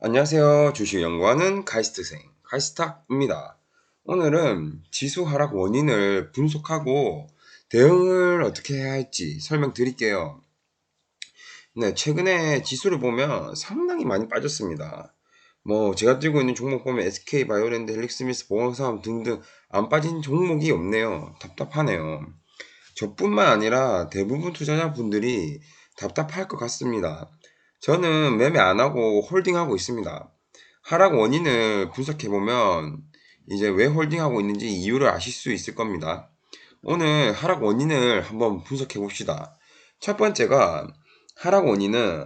안녕하세요. 주식 연구하는 카이스트생 카이스탁입니다. 오늘은 지수 하락 원인을 분석하고 대응을 어떻게 해야 할지 설명드릴게요. 네, 최근에 지수를 보면 상당히 많이 빠졌습니다. 제가 들고 있는 종목 보면 SK바이오랜드, 헬릭스미스, 보험사업 등등 안 빠진 종목이 없네요. 답답하네요. 저뿐만 아니라 대부분 투자자분들이 답답할 것 같습니다. 저는 매매 안 하고 홀딩하고 있습니다. 하락 원인을 분석해보면 이제 왜 홀딩하고 있는지 이유를 아실 수 있을 겁니다. 오늘 하락 원인을 한번 분석해봅시다. 첫 번째가 하락 원인은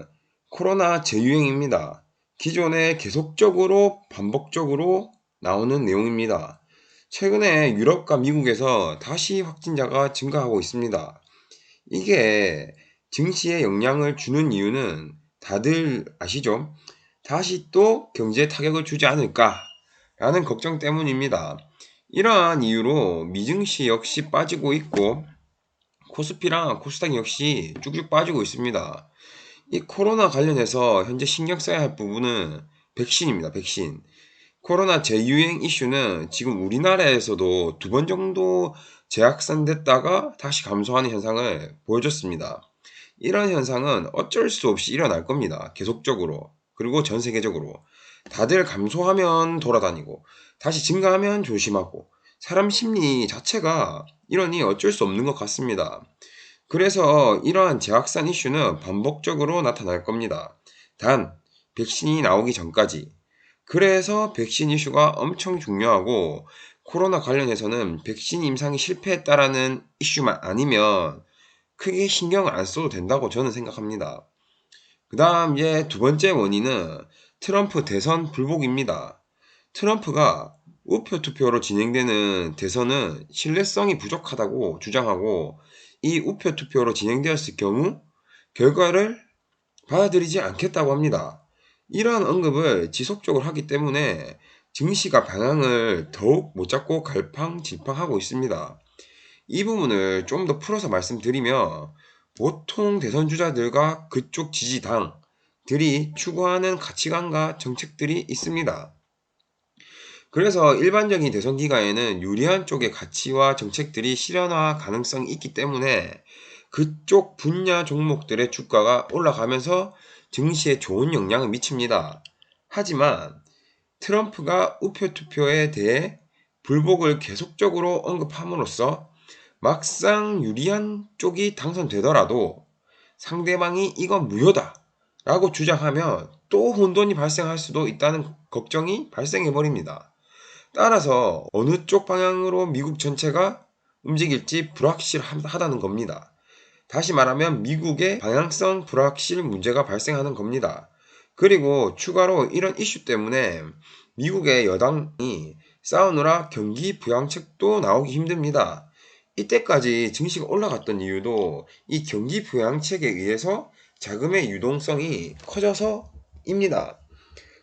코로나 재유행입니다. 기존에 계속적으로 반복적으로 나오는 내용입니다. 최근에 유럽과 미국에서 다시 확진자가 증가하고 있습니다. 이게 증시에 영향을 주는 이유는 다들 아시죠? 다시 또 경제에 타격을 주지 않을까라는 걱정 때문입니다. 이러한 이유로 미증시 역시 빠지고 있고 코스피랑 코스닥 역시 쭉쭉 빠지고 있습니다. 이 코로나 관련해서 현재 신경 써야 할 부분은 백신입니다. 백신. 코로나 재유행 이슈는 지금 우리나라에서도 2번 정도 재확산됐다가 다시 감소하는 현상을 보여줬습니다. 이런 현상은 어쩔 수 없이 일어날 겁니다. 계속적으로. 그리고 전 세계적으로. 다들 감소하면 돌아다니고, 다시 증가하면 조심하고, 사람 심리 자체가 이러니 어쩔 수 없는 것 같습니다. 그래서 이러한 재확산 이슈는 반복적으로 나타날 겁니다. 단, 백신이 나오기 전까지. 그래서 백신 이슈가 엄청 중요하고 코로나 관련해서는 백신 임상이 실패했다라는 이슈만 아니면 크게 신경을 안 써도 된다고 저는 생각합니다. 그 다음 이제 두 번째 원인은 트럼프 대선 불복입니다. 트럼프가 우표 투표로 진행되는 대선은 신뢰성이 부족하다고 주장하고 이 우표 투표로 진행되었을 경우 결과를 받아들이지 않겠다고 합니다. 이러한 언급을 지속적으로 하기 때문에 증시가 방향을 더욱 못 잡고 갈팡질팡하고 있습니다. 이 부분을 좀 더 풀어서 말씀드리면 보통 대선 주자들과 그쪽 지지당들이 추구하는 가치관과 정책들이 있습니다. 그래서 일반적인 대선 기간에는 유리한 쪽의 가치와 정책들이 실현화 가능성이 있기 때문에 그쪽 분야 종목들의 주가가 올라가면서 증시에 좋은 영향을 미칩니다. 하지만 트럼프가 우표 투표에 대해 불복을 계속적으로 언급함으로써 막상 유리한 쪽이 당선되더라도 상대방이 이건 무효다 라고 주장하면 또 혼돈이 발생할 수도 있다는 걱정이 발생해버립니다. 따라서 어느 쪽 방향으로 미국 전체가 움직일지 불확실하다는 겁니다. 다시 말하면 미국의 방향성 불확실 문제가 발생하는 겁니다. 그리고 추가로 이런 이슈 때문에 미국의 여당이 싸우느라 경기 부양책도 나오기 힘듭니다. 이때까지 증시가 올라갔던 이유도 이 경기 부양책에 의해서 자금의 유동성이 커져서입니다.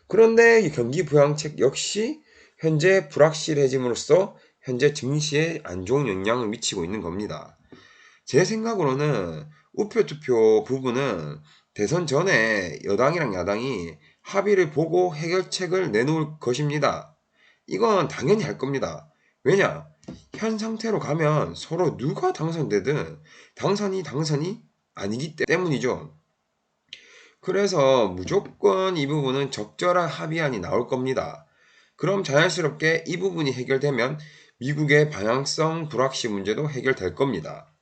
그런데 이 경기 부양책 역시 현재 불확실해짐으로써 현재 증시에 안 좋은 영향을 미치고 있는 겁니다. 제 생각으로는 우표 투표 부분은 대선 전에 여당이랑 야당이 합의를 보고 해결책을 내놓을 것입니다. 이건 당연히 할 겁니다. 왜냐? 현 상태로 가면 서로 누가 당선되든 당선이 아니기 때문이죠. 그래서 무조건 이 부분은 적절한 합의안이 나올 겁니다. 그럼 자연스럽게 이 부분이 해결되면 미국의 방향성 불확실 문제도 해결될 겁니다.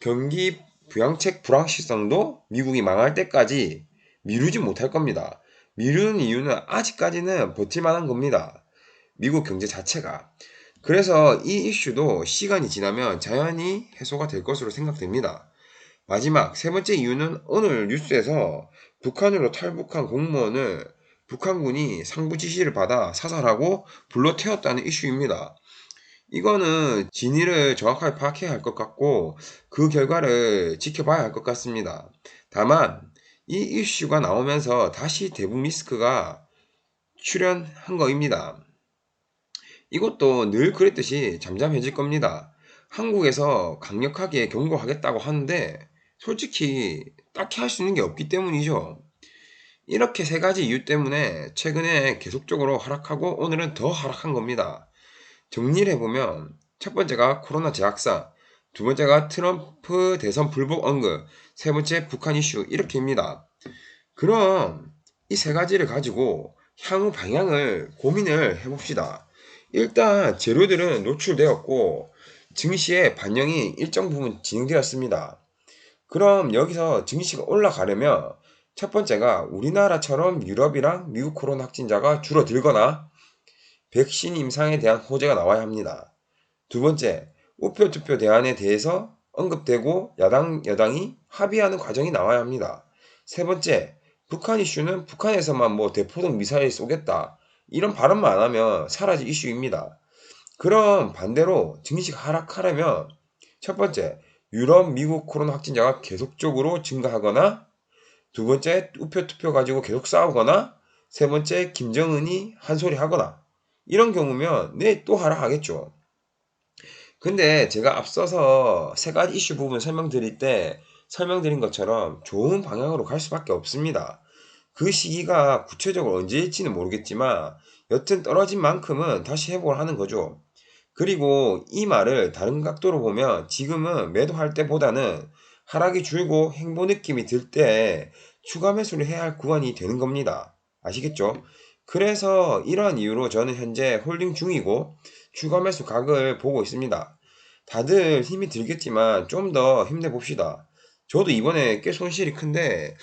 경기 부양책 불확실성도 미국이 망할 때까지 미루지 못할 겁니다. 미루는 이유는 아직까지는 버틸만한 겁니다. 미국 경제 자체가. 그래서 이 이슈도 시간이 지나면 자연히 해소가 될 것으로 생각됩니다. 마지막 세 번째 이유는 오늘 뉴스에서 북한으로 탈북한 공무원을 북한군이 상부 지시를 받아 사살하고 불러 태웠다는 이슈입니다. 이거는 진위를 정확하게 파악해야 할 것 같고 그 결과를 지켜봐야 할 것 같습니다. 다만 이 이슈가 나오면서 다시 대북 리스크가 출현한 거입니다. 이것도 늘 그랬듯이 잠잠해질 겁니다. 한국에서 강력하게 경고하겠다고 하는데 솔직히 딱히 할 수 있는 게 없기 때문이죠. 이렇게 세 가지 이유 때문에 최근에 계속적으로 하락하고 오늘은 더 하락한 겁니다. 정리를 해보면 첫 번째가 코로나 재확산, 두 번째가 트럼프 대선 불복 언급, 세 번째 북한 이슈 이렇게입니다. 그럼 이 세 가지를 가지고 향후 방향을 고민을 해봅시다. 일단 재료들은 노출되었고 증시의 반영이 일정 부분 진행되었습니다. 그럼 여기서 증시가 올라가려면 첫 번째가 우리나라처럼 유럽이랑 미국 코로나 확진자가 줄어들거나 백신 임상에 대한 호재가 나와야 합니다. 두 번째, 우표투표 대안에 대해서 언급되고 여당이 합의하는 과정이 나와야 합니다. 세 번째, 북한 이슈는 북한에서만 대포동 미사일 쏘겠다. 이런 발언만 안 하면 사라질 이슈입니다. 그럼 반대로 증시가 하락하려면 첫 번째, 유럽, 미국 코로나 확진자가 계속적으로 증가하거나 두 번째, 우표투표 가지고 계속 싸우거나 세 번째, 김정은이 한 소리 하거나 이런 경우면 또 하락하겠죠. 근데 제가 앞서서 세 가지 이슈 부분 설명드릴 때 설명드린 것처럼 좋은 방향으로 갈 수밖에 없습니다. 그 시기가 구체적으로 언제일지는 모르겠지만 여튼 떨어진 만큼은 다시 회복을 하는 거죠. 그리고 이 말을 다른 각도로 보면 지금은 매도할 때보다는 하락이 줄고 행보 느낌이 들 때 추가 매수를 해야 할 구간이 되는 겁니다. 아시겠죠? 그래서 이러한 이유로 저는 현재 홀딩 중이고 추가 매수 각을 보고 있습니다. 다들 힘이 들겠지만 좀 더 힘내봅시다. 저도 이번에 꽤 손실이 큰데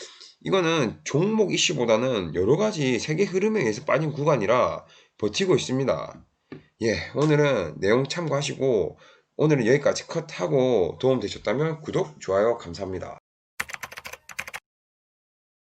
이거는 종목 이슈보다는 여러 가지 세계 흐름에 의해서 빠진 구간이라 버티고 있습니다. 예, 오늘은 내용 참고하시고 오늘은 여기까지 컷하고 도움 되셨다면 구독, 좋아요 감사합니다.